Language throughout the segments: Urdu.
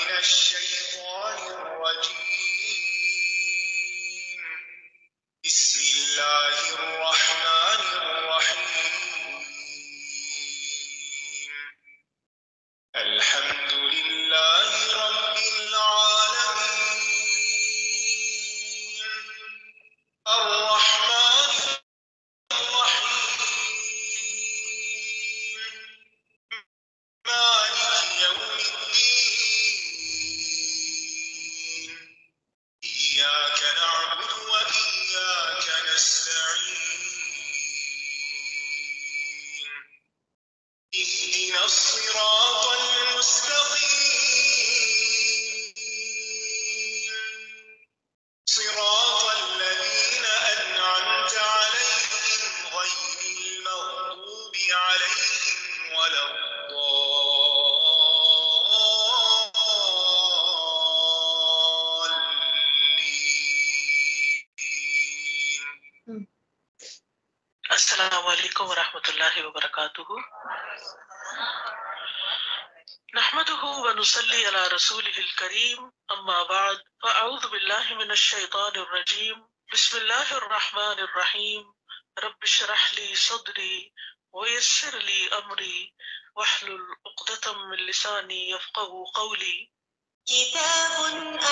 من الشيطان الرجيم بسم الله الرحمن الرحيم الحمد لله رب العالمين الرحمن الرحيم مالك يوم الدين إياك نعبد وإياك نستعين اهدنا الصراط المستقيم صراط الذين أنعمت عليهم غير المغضوب عليهم ولا الضالين. السلام علیکم ورحمۃ اللہ وبرکاتہ. نحمده ونصلي على رسوله الكريم اما بعد فاعوذ بالله من الشيطان الرجيم بسم الله الرحمن الرحيم رب اشرح لي صدري ويسر لي امري واحلل عقدة من لساني يفقهوا قولي. كتاب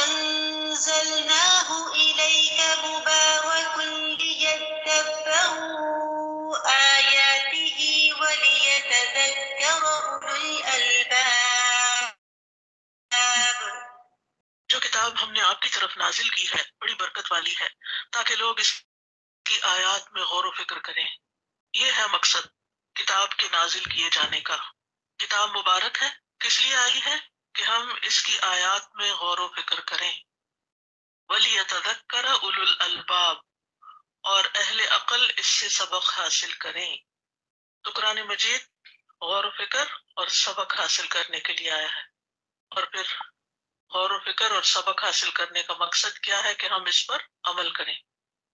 انزلناه اليك مبارك ليدبروا آياته وليتذكر اولو الالباب. جو کتاب ہم نے آپ کی طرف نازل کی ہے بڑی برکت والی ہے تاکہ لوگ اس کی آیات میں غور و فکر کریں. یہ ہے مقصد کتاب کے نازل کیے جانے کا. کتاب مبارک ہے، کس لیے آئی ہے؟ کہ ہم اس کی آیات میں غور و فکر کریں. وَلِيَتَذَكَّرَ أُولُو الْأَلْبَابِ، اور اہل عقل اس سے سبق حاصل کریں. تو قرآن مجید غور و فکر اور سبق حاصل کرنے کے لیے آیا ہے. اور پھر غور و فکر اور سبق حاصل کرنے کا مقصد کیا ہے؟ کہ ہم اس پر عمل کریں.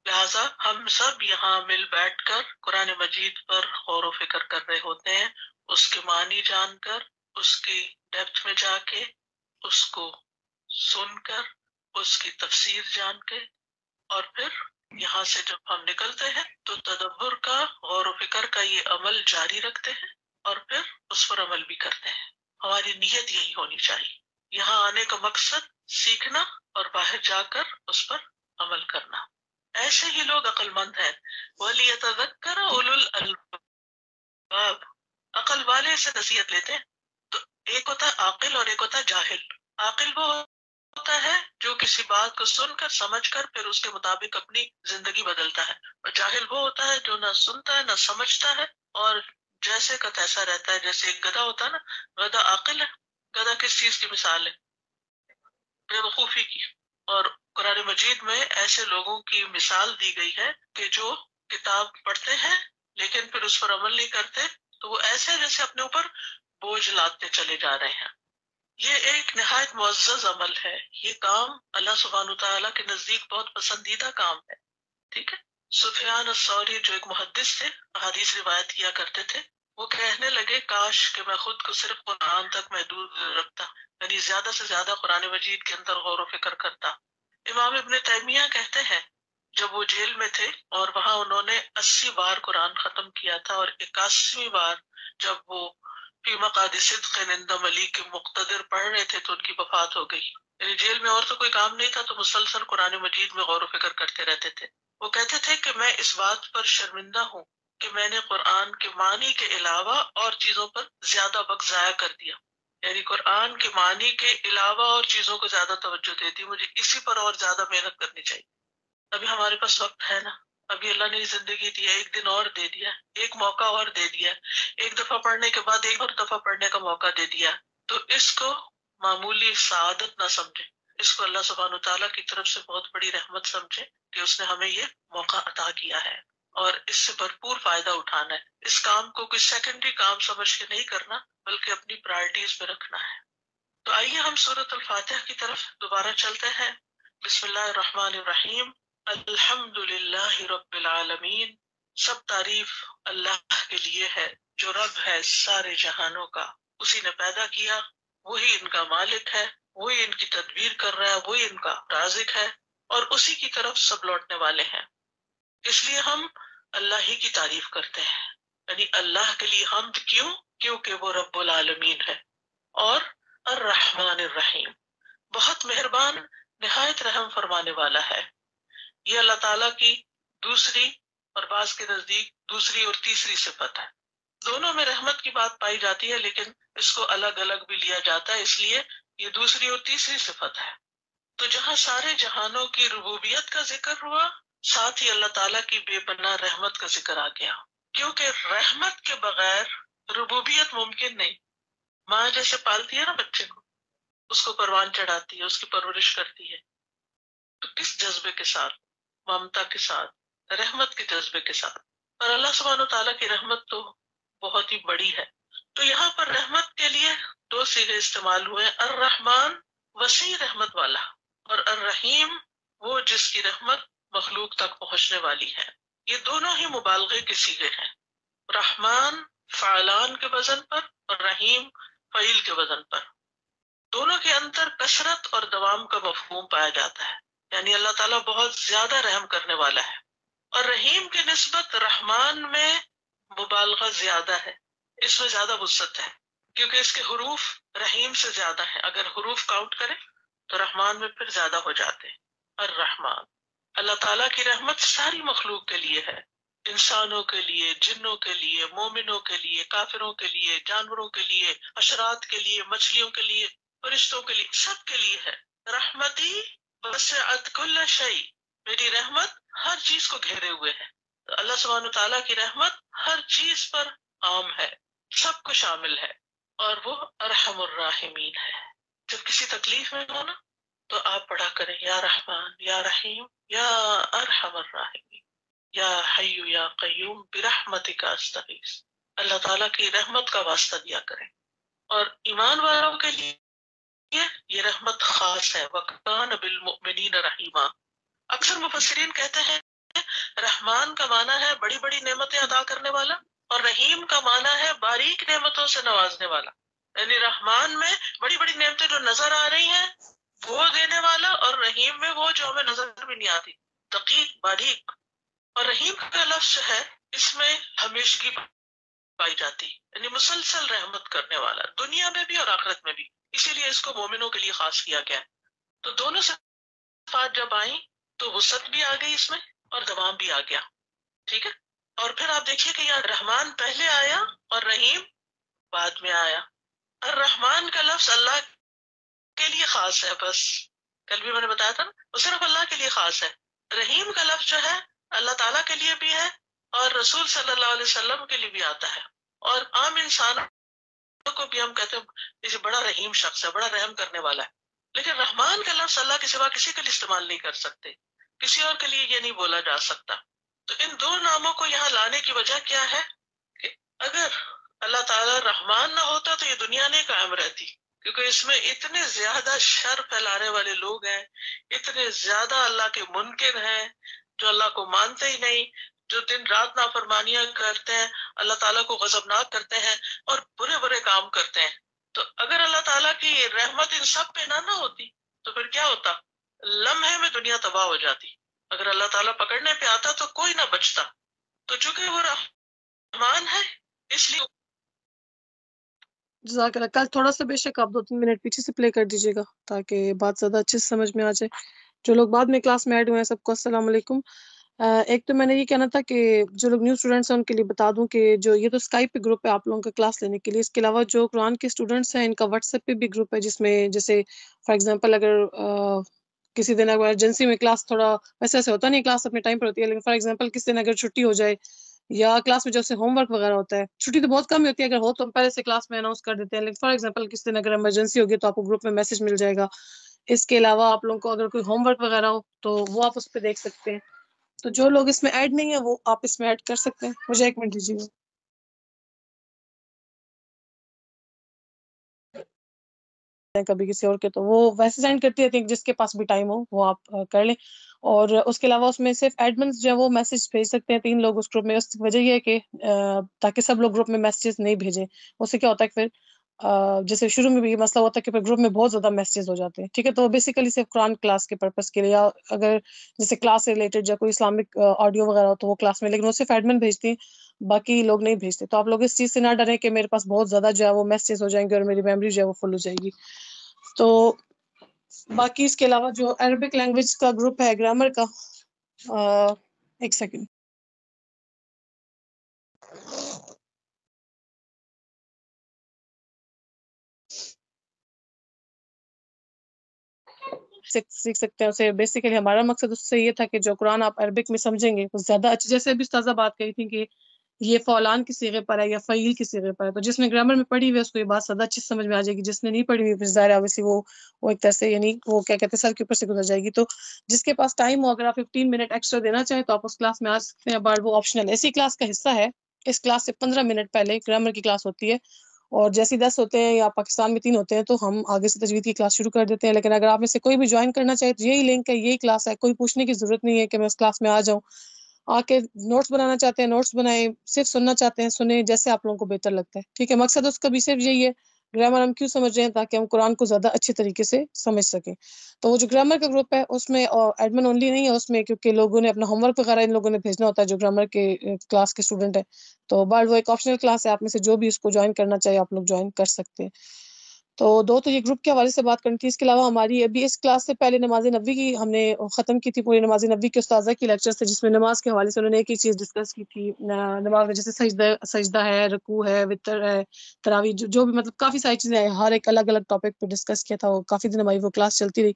لہٰذا ہم سب یہاں مل بیٹھ کر قرآن مجید پر غور و فکر کر رہے ہوتے ہیں، اس کے معنی جان کر، اس کی ڈیپتھ میں جا کے، اس کو سن کر، اس کی تفسیر جان کے، اور پھر یہاں سے جب ہم نکلتے ہیں تو تدبر کا، غور و فکر کا یہ عمل جاری رکھتے ہیں اور پھر اس پر عمل بھی کرتے ہیں. ہماری نیت یہی ہونی چاہیے. یہاں آنے کا مقصد سیکھنا اور باہر جا کر اس پر عمل کرنا. ایسے ہی لوگ عقل مند ہیں. وَلِيَتَذَكَّرَ أُولُو الْأَلْبَابِ، عقل والے سے نصیحت لیتے ہیں. تو ایک ہوتا ہے عاقل اور ایک ہوتا ہے جاہل. عاقل وہ ہوتا ہے جو کسی بات کو سن کر سمجھ کر پھر اس کے مطابق اپنی زندگی بدلتا ہے، اور جاہل وہ ہوتا ہے جو نہ سنتا ہے نہ سمجھتا ہے اور جیسے کا تیسا رہتا ہے. جیسے ایک گدھا ہوتا ہے نا، گدھا عاقل ہے. گدھا کس چیز کی مثال ہے؟ بے وقوفی کی. اور قرآن مجید میں ایسے لوگوں کی مثال دی گئی ہے کہ جو کتاب پڑھتے ہیں لیکن پھر اس پر عمل نہیں کرتے، تو وہ ایسے جیسے اپنے اوپر بوجھ لاتے چلے جا رہے ہیں. یہ ایک نہایت معزز عمل ہے. یہ کام اللہ سبحانہ تعالیٰ کے نزدیک بہت پسندیدہ کام ہے. ٹھیک ہے. سفیان الثوری جو ایک محدث تھے، احادیث روایت کیا کرتے تھے، وہ کہنے لگے کاش کہ میں خود کو صرف قرآن تک محدود رکھتا، یعنی زیادہ سے زیادہ قرآن مجید کے اندر غور و فکر کرتا. امام ابن تیمیہ کہتے ہیں جب وہ جیل میں تھے اور وہاں انہوں نے 80 بار قرآن ختم کیا تھا، اور 81ویں بار جب وہ فی مقعد صدق عند ملیک مقتدر پڑھ رہے تھے تو ان کی وفات ہو گئی. یعنی جیل میں اور تو کوئی کام نہیں تھا تو مسلسل قرآن مجید میں غور و فکر کرتے رہتے تھے. وہ کہتے تھے کہ میں اس بات پر شرمندہ ہوں کہ میں نے قرآن کے معنی کے علاوہ اور چیزوں پر زیادہ وقت ضائع کر دیا. یعنی قرآن کے معنی کے علاوہ اور چیزوں کو زیادہ توجہ دیتی. مجھے اسی پر اور زیادہ محنت کرنی چاہیے. ابھی ہمارے پاس وقت ہے نا، ابھی اللہ نے زندگی دی ہے، ایک دن اور دے دیا، ایک موقع اور دے دیا، ایک دفعہ پڑھنے کے بعد ایک اور دفعہ پڑھنے کا موقع دے دیا. تو اس کو معمولی سعادت نہ سمجھے، اس کو اللہ سبحانہ تعالیٰ کی طرف سے بہت بڑی رحمت سمجھے کہ اس نے ہمیں یہ موقع عطا کیا ہے اور اس سے بھرپور فائدہ اٹھانا ہے. اس کام کو کوئی سیکنڈری کام سمجھ کے نہیں کرنا بلکہ اپنی پرائرٹیز میں رکھنا ہے. تو آئیے ہم سورۃ الفاتحہ کی طرف دوبارہ چلتے ہیں. بسم اللہ الرحمن الرحیم. الحمد للہ رب العالمین، سب تعریف اللہ کے لیے ہے جو رب ہے سارے جہانوں کا. اسی نے پیدا کیا، وہی ان کا مالک ہے وہی ان کی تدبیر کر رہا ہے، وہی ان کا رازق ہے، اور اسی کی طرف سب لوٹنے والے ہیں۔ اس لیے ہم اللہ ہی کی تعریف کرتے ہیں، یعنی اللہ کے لیے حمد کیوں؟ کیونکہ وہ رب العالمین ہے اور الرحمن الرحیم، بہت مہربان، نہایت رحم فرمانے والا ہے۔ یہ اللہ تعالیٰ کی دوسری اور بعض کے نزدیک دوسری اور تیسری صفت ہے۔ دونوں میں رحمت کی بات پائی جاتی ہے، لیکن اس کو الگ الگ بھی لیا جاتا ہے، اس لیے یہ دوسری اور تیسری صفت ہے۔ تو جہاں سارے جہانوں کی ربوبیت کا ذکر ہوا، ساتھ ہی اللہ تعالیٰ کی بے پناہ رحمت کا ذکر آ گیا، کیونکہ رحمت کے بغیر ربوبیت ممکن نہیں۔ ماں جیسے پالتی ہے نا بچے کو، اس کو پروان چڑھاتی ہے، اس کی پرورش کرتی ہے، تو کس جذبے کے ساتھ؟ ممتا کے ساتھ، رحمت کے جذبے کے ساتھ۔ اور اللہ سبحانہ تعالیٰ کی رحمت تو بہت ہی بڑی ہے۔ تو یہاں پر رحمت کے لیے دو صیغے استعمال ہوئے، الرحمن وسیع رحمت والا، اور الرحیم وہ جس کی رحمت مخلوق تک پہنچنے والی ہے۔ یہ دونوں ہی مبالغے کے صیغے ہیں، رحمان فعلان کے وزن پر اور رحیم فعیل کے وزن پر۔ دونوں کے اندر کثرت اور دوام کا مفہوم پایا جاتا ہے، یعنی اللہ تعالیٰ بہت زیادہ رحم کرنے والا ہے، اور رحیم کی نسبت رحمان میں مبالغہ زیادہ ہے، اس میں زیادہ وسعت ہے، کیونکہ اس کے حروف رحیم سے زیادہ ہیں۔ اگر حروف کاؤنٹ کریں تو رحمان میں پھر زیادہ ہو جاتے ہیں۔ الرحمن، اللہ تعالیٰ کی رحمت ساری مخلوق کے لیے ہے، انسانوں کے لیے، جنوں کے لیے، مومنوں کے لیے، کافروں کے لیے، جانوروں کے لیے، حشرات کے لیے، مچھلیوں کے لیے، فرشتوں کے لیے، سب کے لیے ہے۔ رحمتی وسعت کل شیء، میری رحمت ہر چیز کو گھیرے ہوئے ہے۔ تو اللہ سبحانہ تعالیٰ کی رحمت ہر چیز پر عام ہے، سب کو شامل ہے، اور وہ ارحم الراحمین ہے۔ جب کسی تکلیف میں ہو نا تو آپ پڑھا کریں یا رحمان یا رحیم یا ارحم الراحمین، یا حی یا قیوم برحمتک استغیث، اللہ تعالیٰ کی رحمت کا واسطہ دیا کریں۔ اور ایمان والوں کے لیے یہ رحمت خاص ہے، وَكَانَ بِالْمُؤْمِنِينَ رَحِيمًا۔ اکثر مفسرین کہتے ہیں رحمان کا معنی ہے بڑی بڑی نعمتیں عطا کرنے والا، اور رحیم کا معنی ہے باریک نعمتوں سے نوازنے والا، یعنی رحمان میں بڑی بڑی نعمتیں جو نظر آ رہی ہیں وہ دینے والا، اور رحیم میں وہ جو ہمیں نظر بھی نہیں آتی، دقیق، باریک۔ اور رحیم کا لفظ جو ہے اس میں ہمیشگی پائی جاتی، یعنی مسلسل رحمت کرنے والا، دنیا میں بھی اور آخرت میں بھی، اسی لیے اس کو مومنوں کے لیے خاص کیا گیا۔ تو دونوں صفات جب آئیں تو وسعت بھی آ گئی اس میں اور دوام بھی آ گیا، ٹھیک ہے۔ اور پھر آپ دیکھیے کہ یہاں رحمان پہلے آیا اور رحیم بعد میں آیا۔ الرحمان کا لفظ اللہ کے لیے خاص ہے، بس کل بھی میں نے بتایا تھا نا، وہ صرف اللہ کے لیے خاص ہے۔ رحیم کا لفظ جو ہے اللہ تعالیٰ کے لیے بھی ہے اور رسول صلی اللہ علیہ وسلم کے لیے بھی آتا ہے، اور عام انسانوں کو بھی ہم کہتے ہیں یہ بڑا رحیم شخص ہے، بڑا رحم کرنے والا ہے۔ لیکن رحمان کا لفظ اللہ کے سوا کسی کے لیے استعمال نہیں کر سکتے، کسی اور کے لیے یہ نہیں بولا جا سکتا۔ تو ان دو ناموں کو یہاں لانے کی وجہ کیا ہے کہ اگر اللہ تعالیٰ رحمان نہ ہوتا تو یہ دنیا نہیں قائم رہتی، کیونکہ اس میں اتنے زیادہ شر پھیلانے والے لوگ ہیں، اتنے زیادہ اللہ کے منکر ہیں جو اللہ کو مانتے ہی نہیں، جو دن رات نافرمانیاں کرتے ہیں، اللہ تعالیٰ کو غضبناک کرتے ہیں اور برے برے کام کرتے ہیں۔ تو اگر اللہ تعالیٰ کی رحمت ان سب پہ نہ ہوتی تو پھر کیا ہوتا؟ لمحے میں دنیا تباہ ہو جاتی۔ اگر اللہ تعالیٰ پکڑنے پہ آتا تو کوئی نہ بچتا، تو چونکہ وہ رحمان ہے اس لیے۔ جزاک اللہ۔ کل تھوڑا سا بے شک آپ 2-3 منٹ پیچھے سے پلے کر دیجیے گا تاکہ بات زیادہ اچھے سے سمجھ میں آ جائے۔ جو لوگ بعد میں کلاس میں ایڈ ہوئے ہیں سب کو السلام علیکم۔ ایک تو میں نے یہ کہنا تھا کہ جو لوگ نیو اسٹوڈنٹس ہیں ان کے لیے بتا دوں کہ جو یہ تو اسکائپ پہ گروپ ہے آپ لوگوں کا کلاس لینے کے لیے، اس کے علاوہ جو قرآن کے اسٹوڈنٹس ہیں ان کا واٹس ایپ پہ بھی گروپ ہے، جس میں جیسے فار ایگزامپل اگر کسی دن اگر ایمرجنسی میں کلاس تھوڑا ویسے ایسے ہوتا نہیں، کلاس اپنے ٹائم پر ہوتی ہے، لیکن فار ایگزامپل کسی دن اگر چھٹی ہو جائے یا کلاس میں جیسے ہوم ورک وغیرہ ہوتا ہے، چھٹی تو بہت کم ہوتی ہے، اگر ہو تو ہم پہلے سے کلاس میں اناؤنس کر دیتے ہیں، لیکن فار ایگزامپل کسی دن اگر ایمرجنسی ہوگی تو آپ کو گروپ میں میسج مل جائے گا۔ اس کے علاوہ آپ لوگوں کو اگر کوئی ہوم ورک وغیرہ ہو تو وہ آپ اس پہ دیکھ سکتے ہیں۔ تو جو لوگ اس میں ایڈ نہیں ہیں وہ آپ اس میں ایڈ کر سکتے ہیں۔ مجھے 1 منٹ دیجیے گا۔ کبھی کسی اور کے تو وہ ویسے سینڈ کرتی رہتی ہیں، جس کے پاس بھی ٹائم ہو وہ آپ کر لیں۔ اور اس کے علاوہ اس میں صرف ایڈمنس جو ہے وہ میسج بھیج سکتے ہیں 3 لوگ اس گروپ میں۔ اس کی وجہ یہ ہے کہ تاکہ سب لوگ گروپ میں میسیجز نہیں بھیجیں، اس سے کیا ہوتا ہے کہ پھر جیسے شروع میں بھی یہ مسئلہ ہوتا ہے کہ گروپ میں بہت زیادہ میسیجز ہو جاتے ہیں، ٹھیک ہے، تو بیسیکلی صرف قرآن کلاس کے پرپس کے لیے، یا اگر جیسے کلاس سے ریلیٹڈ یا کوئی اسلامک آڈیو وغیرہ ہو تو وہ کلاس میں، لیکن وہ صرف ایڈمن بھیجتی ہیں، باقی لوگ نہیں بھیجتے. تو آپ لوگ اس چیز سے نہ ڈریں کہ میرے پاس بہت زیادہ جو ہے وہ میسیجز ہو جائیں گے اور میری میموری جو ہے وہ فل ہو جائے گی. تو باقی اس کے علاوہ جو عربک لینگویج کا گروپ ہے گرامر کا، ایک سیکنڈ، سیکھ سکتے ہیں اسے. بیسیکلی ہمارا مقصد اس سے یہ تھا کہ جو قرآن آپ عربک میں سمجھیں گے وہ زیادہ اچھے، جیسے ابھی استاذہ بات کہی تھی کہ یہ فعلان کی صیغے پر ہے یا فعیل کی صیغے پر ہے، تو جس نے گرامر میں پڑھی ہوئی ہے اس کو یہ بات زیادہ اچھی سمجھ میں آ جائے گی. جس نے نہیں پڑھی ہوئی پھر ظاہر ہے وہ ایک طرح سے، یعنی وہ کیا کہتے ہیں، سر کے اوپر سے گزر جائے گی. تو جس کے پاس ٹائم ہو، اگر آپ 15 منٹ ایکسٹرا دینا چاہیں تو آپ اس کلاس میں آ سکتے ہیں، بٹ وہ آپشنل ہے. اسی کلاس کا حصہ ہے. اس کلاس سے 15 منٹ پہلے گرامر کی کلاس ہوتی ہے، اور جیسے 10 ہوتے ہیں یا پاکستان میں 3 ہوتے ہیں تو ہم آگے سے تجوید کی کلاس شروع کر دیتے ہیں. لیکن اگر آپ میں سے کوئی بھی جوائن کرنا چاہے تو یہی لنک ہے، یہی کلاس ہے، کوئی پوچھنے کی ضرورت نہیں ہے کہ میں اس کلاس میں آ جاؤں. آ کے نوٹس بنانا چاہتے ہیں نوٹس بنائیں، صرف سننا چاہتے ہیں سنیں، جیسے آپ لوگوں کو بہتر لگتا ہے. ٹھیک ہے، مقصد اس کا بھی صرف یہی ہے، گرامر ہم کیوں سمجھ رہے ہیں تاکہ ہم قرآن کو زیادہ اچھے طریقے سے سمجھ سکیں. تو وہ جو گرامر کا گروپ ہے اس میں ایڈمن اونلی نہیں ہے اس میں، کیونکہ لوگوں نے اپنا ہوم ورک وغیرہ ان لوگوں نے بھیجنا ہوتا ہے جو گرامر کے کلاس کے اسٹوڈنٹ ہیں. تو بٹ وہ ایک آپشنل کلاس ہے، آپ میں سے جو بھی اس کو جوائن کرنا چاہے آپ لوگ جوائن کر سکتے ہیں. تو تو یہ گروپ کے حوالے سے بات کرنی تھی. اس کے علاوہ ہماری ابھی اس کلاس سے پہلے نماز نبوی کی ہم نے ختم کی تھی، پوری نماز نبوی کے استاذہ کی لیکچرز تھے جس میں نماز کے حوالے سے انہوں نے ایک ہی چیز ڈسکس کی تھی. نماز میں جیسے سجدہ ہے، رکوع ہے، وتر ہے، تراویح، جو بھی مطلب کافی ساری چیزیں ہیں، ہر ایک الگ الگ ٹاپک پہ ڈسکس کیا تھا. وہ کافی دن ہماری وہ کلاس چلتی رہی،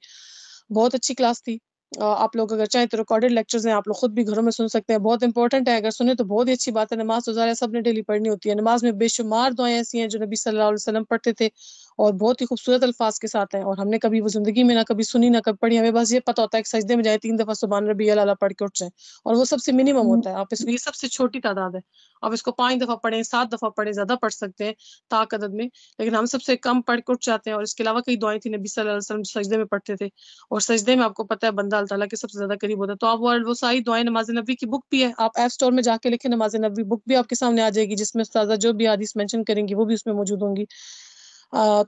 بہت اچھی کلاس تھی. آپ لوگ اگر چاہیں تو ریکارڈیڈ لیکچرز ہیں، آپ لوگ خود بھی گھروں میں سن سکتے ہیں، بہت انپورٹنٹ ہے. اگر سنیں تو بہت ہی اچھی بات ہے. نماز تو ظاہر ہے سب نے ڈیلی پڑھنی ہوتی ہے. نماز میں بے شمار دعائیں ایسی ہیں جو نبی صلی اللہ علیہ وسلم پڑھتے تھے اور بہت ہی خوبصورت الفاظ کے ساتھ ہیں، اور ہم نے کبھی وہ زندگی میں نہ کبھی سنی نہ کبھی پڑھی. ہمیں بس یہ پتہ ہوتا ہے کہ سجدے میں جائیں 3 دفعہ سبحان ربی الاعلیٰ پڑھ کے اٹھ جائیں، اور وہ سب سے منیمم ہوتا ہے. آپ یہ سب سے چھوٹی تعداد ہے. آپ اس کو 5 دفعہ پڑھیں، 7 دفعہ پڑھیں، زیادہ پڑھ سکتے ہیں طاق عدد میں، لیکن ہم سب سے کم پڑھ کے اٹھ جاتے ہیں. اور اس کے علاوہ کئی دعائیں تھیں نبی صلی اللہ علیہ وسلم سجدے میں پڑھتے تھے، اور سجدے میں آپ کو پتہ ہے بندہ اللہ تعالیٰ کے سب سے زیادہ قریب ہوتا ہے. تو آپ وہ ساری دعائیں، نماز نبوی کی بک بھی ہے، آپ ایپ اسٹور میں جا کے لکھیں نماز نبوی، بک بھی آپ کے سامنے آ جائے گی جس میں استاذہ جو بھی حدیث مینشن کریں گی وہ بھی اس میں موجود ہوں گی.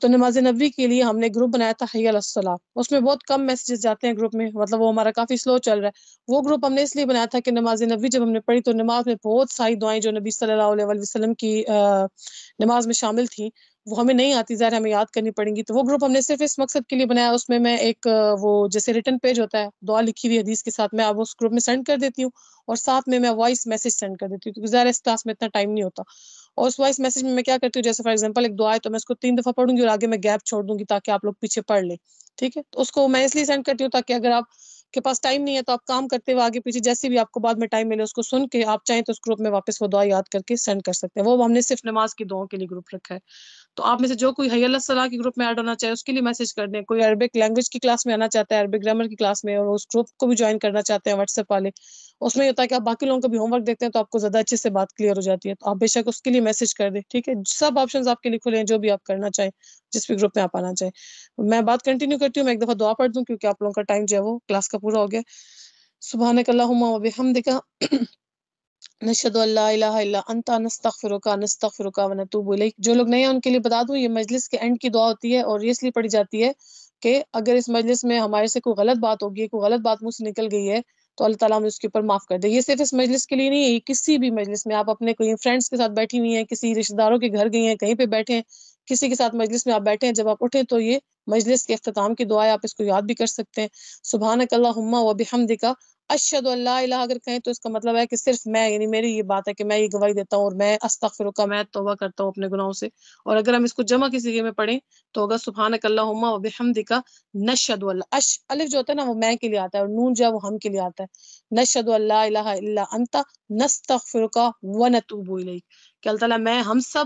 تو نماز نبوی کے لیے ہم نے گروپ بنایا تھا حی علی الصلاۃ. اس میں بہت کم میسیجز جاتے ہیں گروپ میں، مطلب وہ ہمارا کافی سلو چل رہا ہے. وہ گروپ ہم نے اس لیے بنایا تھا کہ نماز نبوی جب ہم نے پڑھی تو نماز میں بہت ساری دعائیں جو نبی صلی اللہ علیہ وسلم کی نماز میں شامل تھیں وہ ہمیں نہیں آتی، ظاہر ہمیں یاد کرنی پڑیں گی. تو وہ گروپ ہم نے صرف اس مقصد کے لیے بنایا. اس میں ایک وہ جیسے ریٹن پیج ہوتا ہے دعا لکھی ہوئی حدیث کے ساتھ، میں اب اس گروپ میں سینڈ کر دیتی ہوں، اور ساتھ میں وائس میسج سینڈ کر دیتی ہوں، کیونکہ ظاہر اس کلاس میں اتنا ٹائم نہیں ہوتا. اور اس وائس میسج میں کیا کرتی ہوں، جیسے فار ایگزامپل ایک دعا ہے تو میں اس کو 3 دفعہ پڑھوں گی اور آگے میں گیپ چھوڑ دوں گی تاکہ آپ لوگ پیچھے پڑھ لیں. ٹھیک ہے، تو اس کو میں اس لیے سینڈ کرتی ہوں تاکہ اگر آپ کے پاس ٹائم نہیں ہے تو آپ کام کرتے ہوئے آگے پیچھے جیسے بھی آپ کو بعد میں ٹائم ملے اس کو سن کے آپ چاہیں تو اس گروپ میں واپس وہ دعا یاد کر کے سینڈ کر سکتے ہیں. وہ ہم نے صرف نماز کی دعاؤں کے لیے گروپ رکھا ہے. تو آپ میں سے جو کوئی حی علی الصلاۃ کے گروپ میں ایڈ ہونا چاہے اس کے لیے میسج کر دیں. کوئی عربک لینگویج کی کلاس میں آنا چاہتا ہے، عربک گرامر کی کلاس میں، اور اس گروپ کو بھی جوائن کرنا چاہتے ہیں واٹس ایپ والے، اس میں یہ ہوتا ہے کہ آپ باقی لوگوں کو بھی ہوم ورک دیتے ہیں تو آپ کو زیادہ اچھے سے بات کلیئر ہو جاتی ہے. تو آپ بے شک اس کے لیے میسج کر دیں. ٹھیک ہے، سب آپشنز آپ کے لیے کھلے ہیں، جو بھی آپ کرنا چاہیں، جس بھی گروپ میں آپ آنا چاہیں. میں بات کنٹینیو کرتی ہوں. میں ایک دفعہ دعا پڑھ دوں کیونکہ آپ لوگوں کا ٹائم جو ہے وہ کلاس کا پورا ہو گیا. سبحانک اللہم و بحمدک نشہد ان لا الہ الا انت نستغفرک و نتوب الیک. جو لوگ نئے ہیں ان کے لیے بتا دوں، یہ مجلس کے اینڈ کی دعا ہوتی ہے اور یہ اس لیے پڑھی جاتی ہے کہ اگر اس مجلس میں ہمارے سے کوئی غلط بات ہوگی، کوئی غلط بات منہ سے نکل گئی ہے تو اللہ تعالیٰ ہمیں اس کے اوپر معاف کر دے. یہ صرف اس مجلس کے لیے نہیں ہے، یہ کسی بھی مجلس میں آپ اپنے کوئی فرینڈس کے ساتھ بیٹھی ہوئی ہیں، کسی رشتہ داروں کے گھر گئی ہیں، کہیں پہ بیٹھے ہیں، کسی کے ساتھ مجلس میں آپ بیٹھے ہیں، جب آپ اٹھیں تو یہ مجلس کے اختتام کی دعا ہے، آپ اس کو یاد بھی کر سکتے ہیں. سبحانک اللہم و بحمدک اشہد ان لا الہ، اگر کہیں تو اس کا مطلب ہے کہ صرف میں، یعنی میری یہ بات ہے کہ میں یہ گواہی دیتا ہوں اور میں استغفرک، میں توبہ کرتا ہوں اپنے گناہوں سے. اور اگر ہم اس کو جمع کسی کے میں پڑھیں تو ہوگا سبحانک اللہم و بحمدک نشہد اللہ. الف جو ہوتا ہے نا وہ میں کے لیے آتا ہے، اور نون جو ہے وہ ہم کے لیے آتا ہے. نشہد ان لا الہ الا انت نستغفرک و نتوب الیک، کہ اللہ تعالیٰ میں ہم سب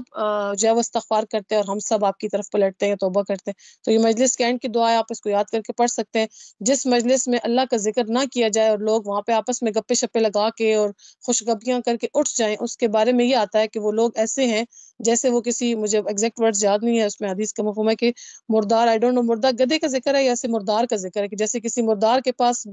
جو ہے وہ استغفار کرتے ہیں اور ہم سب آپ کی طرف پلٹتے ہیں، توبہ کرتے ہیں. تو یہ مجلس کے اینڈ کی دعا ہے، آپ اس کو یاد کر کے پڑھ سکتے ہیں. جس مجلس میں اللہ کا ذکر نہ کیا جائے اور لوگ وہاں پہ آپس میں گپے شپے لگا کے اور خوشگپیاں کر کے اٹھ جائیں، اس کے بارے میں یہ آتا ہے کہ وہ لوگ ایسے ہیں جیسے وہ کسی، مجھے ایگزیکٹ ورڈز یاد نہیں ہے، اس میں حدیث کا مفہوم ہے کہ مردار، آئی ڈونٹ نو مردہ گدھے کا ذکر ہے یا ایسے مردار کا ذکر ہے، کہ جیسے کسی مردار کے پاس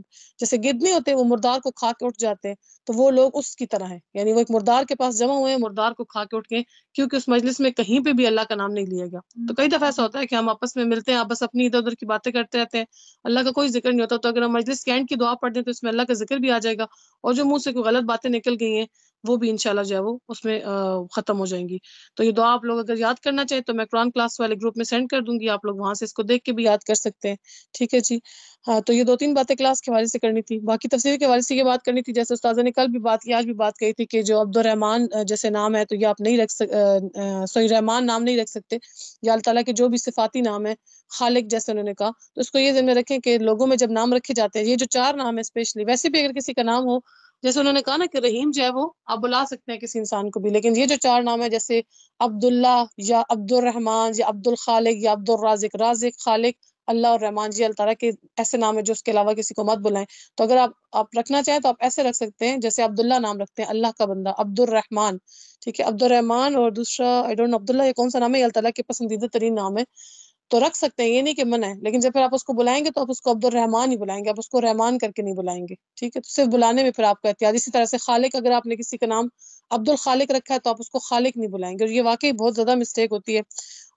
جیسے گدھ نہیں ہوتے وہ مردار کو کھا کے اٹھ جاتے ہیں، تو وہ لوگ اس کی طرح ہیں. یعنی وہ ایک مردار کے پاس جمع ہوئے ہیں، مردار کو کھا کے اٹھ گئے کیونکہ اس مجلس میں کہیں پہ بھی اللہ کا نام نہیں لیا گیا. تو کئی دفعہ ایسا ہوتا ہے کہ ہم آپس میں ملتے ہیں، آپ بس اپنی ادھر ادھر کی باتیں کرتے رہتے ہیں، اللہ کا کوئی ذکر نہیں ہوتا. تو اگر ہم مجلس کے اینڈ کی دعا پڑھ دیں تو اس میں اللہ کا ذکر بھی آ جائے گا، اور جو منہ سے کوئی غلط باتیں نکل گئی ہیں وہ بھی انشاءاللہ جو ہے وہ اس میں ختم ہو جائیں گی. تو یہ دعا آپ لوگ اگر یاد کرنا چاہیں تو میں قرآن کلاس والے گروپ میں سینڈ کر دوں گی، آپ لوگ وہاں سے اس کو دیکھ کے بھی یاد کر سکتے ہیں. ٹھیک ہے جی. ہاں تو یہ 2-3 باتیں کلاس کے حوالے سے کرنی تھی. باقی تفسیر کے حوالے سے یہ بات کرنی تھی، جیسے استاذہ نے کل بھی بات کی، آج بھی بات کہی تھی کہ جو عبد الرحمن جیسے نام ہے تو یہ آپ نہیں رکھ سوری رحمان نام نہیں رکھ سکتے، یا اللہ تعالیٰ کے جو بھی صفاتی نام ہے، خالق جیسے انہوں نے کہا، تو اس کو یہ ذہن میں رکھیں کہ لوگوں میں جب نام رکھے جاتے ہیں، یہ جو 4 نام ہے اسپیشلی، ویسے بھی اگر کسی کا نام ہو، جیسے انہوں نے کہا نا کہ رحیم جو ہے وہ آپ بلا سکتے ہیں کسی انسان کو بھی، لیکن یہ جو 4 نام ہے جیسے عبداللہ یا عبد الرحمن یا عبد الخالق یا عبد الرازق، رازق خالق اللہ اور رحمان، جی اللہ تعالیٰ کے ایسے نام ہے جو اس کے علاوہ کسی کو مت بلائیں. تو اگر آپ رکھنا چاہیں تو آپ ایسے رکھ سکتے ہیں جیسے عبداللہ نام رکھتے ہیں اللہ کا بندہ، عبد الرحمن. ٹھیک ہے، عبد الرحمن. اور دوسرا آئی ڈونٹ نو عبداللہ یہ کون سا نام ہے، یہ اللہ تعالیٰ کے پسندیدہ ترین نام ہے، تو رکھ سکتے ہیں، یہ نہیں کہ منع ہے. لیکن جب پھر آپ اس کو بلائیں گے تو آپ اس کو عبد الرحمن ہی بلائیں گے، آپ اس کو رحمان کر کے نہیں بلائیں گے. ٹھیک ہے، تو صرف بلانے میں پھر آپ کا احتیاط. اسی طرح سے خالق، اگر آپ نے کسی کا نام عبد الخالق رکھا ہے تو آپ اس کو خالق نہیں بلائیں گے، اور یہ واقعی بہت زیادہ مسٹیک ہوتی ہے.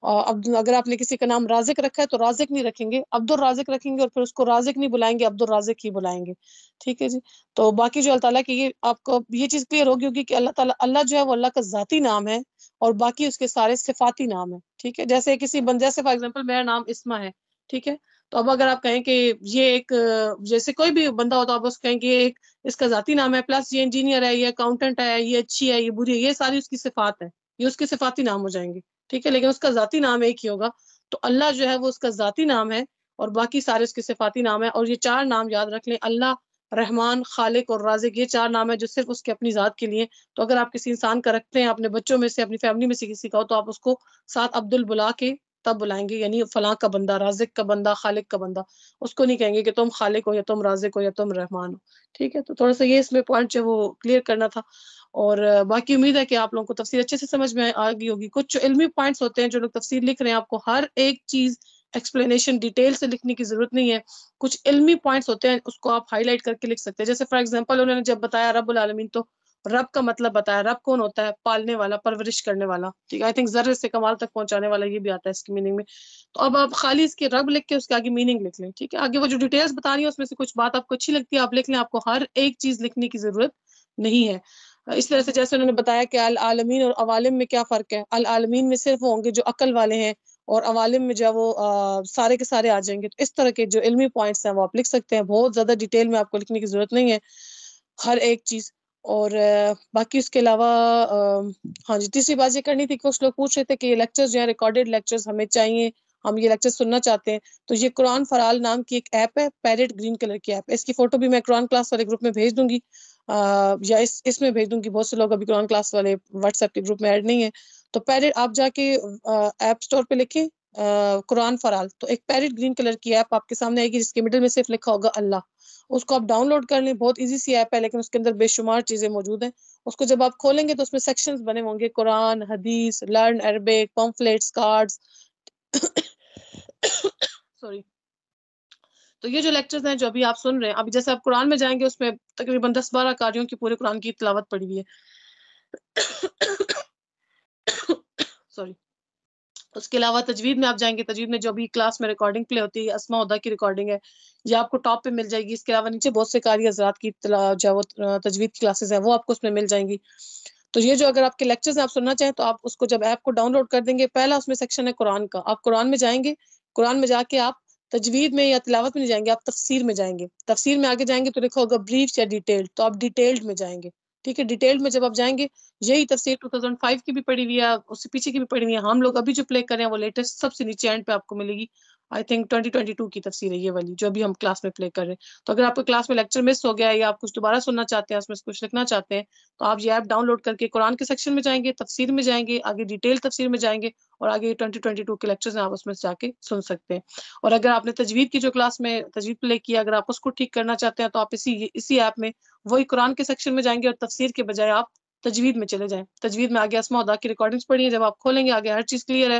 اگر آپ نے کسی کا نام رازق رکھا ہے تو رازق نہیں رکھیں گے، عبد الرازق رکھیں گے، اور پھر اس کو رازق نہیں بلائیں گے، عبد الرازق ہی بلائیں گے. ٹھیک ہے جی. تو باقی جو اللہ تعالیٰ کی، یہ آپ کو یہ چیز کلیئر ہوگی ہوگی کہ اللہ تعالیٰ، اللہ جو ہے وہ اللہ کا ذاتی نام ہے، اور باقی اس کے سارے صفاتی نام ہیں. ٹھیک ہے، جیسے کسی بندے سے فار ایگزامپل میرا نام اسما ہے، ٹھیک ہے، تو اب اگر آپ کہیں کہ یہ ایک جیسے کوئی بھی بندہ ہو تو آپ اس کو کہیں کہ یہ ایک اس کا ذاتی نام ہے، پلس یہ انجینئر ہے، یہ اکاؤنٹنٹ ہے، یہ اچھی ہے، یہ بری ہے، یہ ساری اس کی صفات ہے، یہ اس کے صفاتی نام ہو جائیں گے. ٹھیک ہے، لیکن اس کا ذاتی نام ایک ہی ہوگا. تو اللہ جو ہے وہ اس کا ذاتی نام ہے، اور باقی سارے اس کے صفاتی نام ہے. اور یہ 4 نام یاد رکھ لیں، اللہ، رحمان، خالق اور رازق، یہ 4 نام ہے جو صرف اس کے اپنی ذات کے لیے. تو اگر آپ کسی انسان کا رکھتے ہیں، اپنے بچوں میں سے، اپنی فیملی میں سے کسی کا ہو، تو آپ اس کو ساتھ عبد ال بلا کے تب بلائیں گے، یعنی فلاں کا بندہ، رازق کا بندہ، خالق کا بندہ. اس کو نہیں کہیں گے کہ تم خالق ہو یا تم رازق ہو یا تم رحمان ہو. ٹھیک ہے، تو تھوڑا سا یہ اس میں پوائنٹ جو وہ کلیئر کرنا تھا. اور باقی امید ہے کہ آپ لوگوں کو تفسیر اچھے سے سمجھ میں آ گئی ہوگی. کچھ علمی پوائنٹس ہوتے ہیں جو لوگ تفسیر لکھ رہے ہیں، آپ کو ہر ایک چیز ایکسپلینیشن ڈیٹیل سے لکھنے کی ضرورت نہیں ہے. کچھ علمی پوائنٹس ہوتے ہیں، اس کو آپ ہائی لائٹ کر کے لکھ سکتے ہیں. جیسے فار ایگزامپل انہوں نے جب بتایا رب العالمین، تو رب کا مطلب بتایا. رب کون ہوتا ہے؟ پالنے والا، پرورش کرنے والا. ٹھیک ہے، آئی تھنک ذرے سے کمال تک پہنچانے والا، یہ بھی آتا ہے اس کی میننگ میں. تو اب آپ خالی اس کے رب لکھ کے اس کے آگے میننگ لکھ لیں. ٹھیک ہے، آگے وہ جو ڈیٹیلز بتانی ہے اس میں سے کچھ بات آپ کو اچھی لگتی ہے آپ لکھ لیں، آپ کو ہر ایک چیز لکھنے کی ضرورت نہیں ہے. اس طرح سے جیسے انہوں نے بتایا کہ العالمین اور عوالم میں کیا فرق ہے. العالمین میں صرف ہوں گے جو عقل والے ہیں، اور عوالم میں جو ہے وہ سارے کے سارے آ جائیں گے. تو اس طرح کے جو علمی پوائنٹس ہیں وہ آپ لکھ سکتے ہیں. بہت زیادہ ڈیٹیل میں آپ کو لکھنے کی ضرورت نہیں ہے ہر ایک چیز. اور باقی اس کے علاوہ ہاں جی، تیسری بات یہ کرنی تھی کہ کچھ لوگ پوچھ رہے تھے کہ یہ لیکچرز جو ہیں ریکارڈیڈ لیکچرز ہمیں چاہیے، ہم یہ لیکچر سننا چاہتے ہیں. تو یہ قرآن فار آل نام کی ایک ایپ ہے، پیرٹ گرین کلر کی ایپ ہے. اس کی فوٹو بھی میں قرآن کلاس والے گروپ میں بھیج دوں گی، یا اس میں بھیج دوں گی. بہت سے لوگ ابھی قرآن کلاس والے واٹس ایپ کے گروپ میں ایڈ نہیں ہے. تو پیرٹ آپ جا کے ایپ اسٹور پہ لکھیں قرآن فار آل، تو ایک پیرٹ گرین کلر کی ایپ آپ کے سامنے آئے گی جس کے مڈل میں صرف لکھا ہوگا اللہ. اس کو آپ ڈاؤن لوڈ کر لیں. بہت ایزی سی ایپ ہے، لیکن اس کے اندر بے شمار چیزیں موجود ہیں. اس کو جب آپ کھولیں گے تو اس میں سیکشنز بنے ہوں گے، قرآن، حدیث، لرن عربک، پمفلیٹس، کارڈز. سوری. تو یہ جو لیکچرز ہیں جو ابھی آپ سن رہے ہیں، ابھی جیسے آپ قرآن میں جائیں گے اس میں تقریباً 10-12 قاریوں کی پورے قرآن کی تلاوت پڑی ہوئی ہے. سوری. اس کے علاوہ تجوید میں آپ جائیں گے، تجوید میں جو بھی کلاس میں ریکارڈنگ پلے ہوتی ہے، اسماء ہدا کی ریکارڈنگ ہے، یہ آپ کو ٹاپ پہ مل جائے گی. اس کے علاوہ نیچے بہت سے قاری حضرات کی جو وہ تجوید کی کلاسز ہیں وہ آپ کو اس میں مل جائیں گی. تو یہ جو اگر آپ کے لیکچرز آپ سننا چاہیں تو آپ اس کو جب ایپ کو ڈاؤن لوڈ کر دیں گے، پہلا اس میں سیکشن ہے قرآن کا. آپ قرآن میں جائیں گے، قرآن میں جا کے آپ تجوید میں یا تلاوت میں نہیں جائیں گے، آپ تفسیر میں جائیں گے. تفسیر میں آگے جائیں گے تو لکھا ہوگا بریف یا ڈیٹیلڈ، تو آپ ڈیٹیلڈ میں جائیں گے. ٹھیک ہے، ڈیٹیلڈ میں جب آپ جائیں گے، یہی تفسیر 2005 کی بھی پڑھی ہوئی ہے، اس سے پیچھے کی بھی پڑھی ہوئی ہے. ہم لوگ ابھی جو پلے کر رہے ہیں وہ لیٹسٹ سب سے نیچے اینڈ پہ آپ کو ملے گی. آئی تھنک 2022 کی تفسیر ہے یہ والی جو ابھی ہم کلاس میں پلے کر رہے ہیں. تو اگر آپ کو کلاس میں لیکچر مس ہو گیا ہے یا آپ کچھ دوبارہ سننا چاہتے ہیں، اس میں سے کچھ لکھنا چاہتے ہیں، تو آپ یہ ایپ ڈاؤن لوڈ کر کے قرآن کے سیکشن میں جائیں گے، تفسیر میں جائیں گے، آگے ڈیٹیل تفسیر میں جائیں گے، اور آگے 2022 کے لیکچرز ہیں آپ اس میں سے جا کے سن سکتے ہیں. اور اگر آپ نے تجوید کی جو کلاس میں تجوید پلے کیا، اگر آپ اس کو ٹھیک کرنا چاہتے ہیں تو آپ اسی ایپ میں وہی قرآن کے سیکشن میں جائیں گے، اور تفسیر کے بجائے آپ تجوید میں چلے جائیں. تجوید میں آگے اسماء ہدا کی ریکارڈنگز پڑھی ہیں، جب آپ کھولیں گے آگے ہر چیز کلیئر ہے.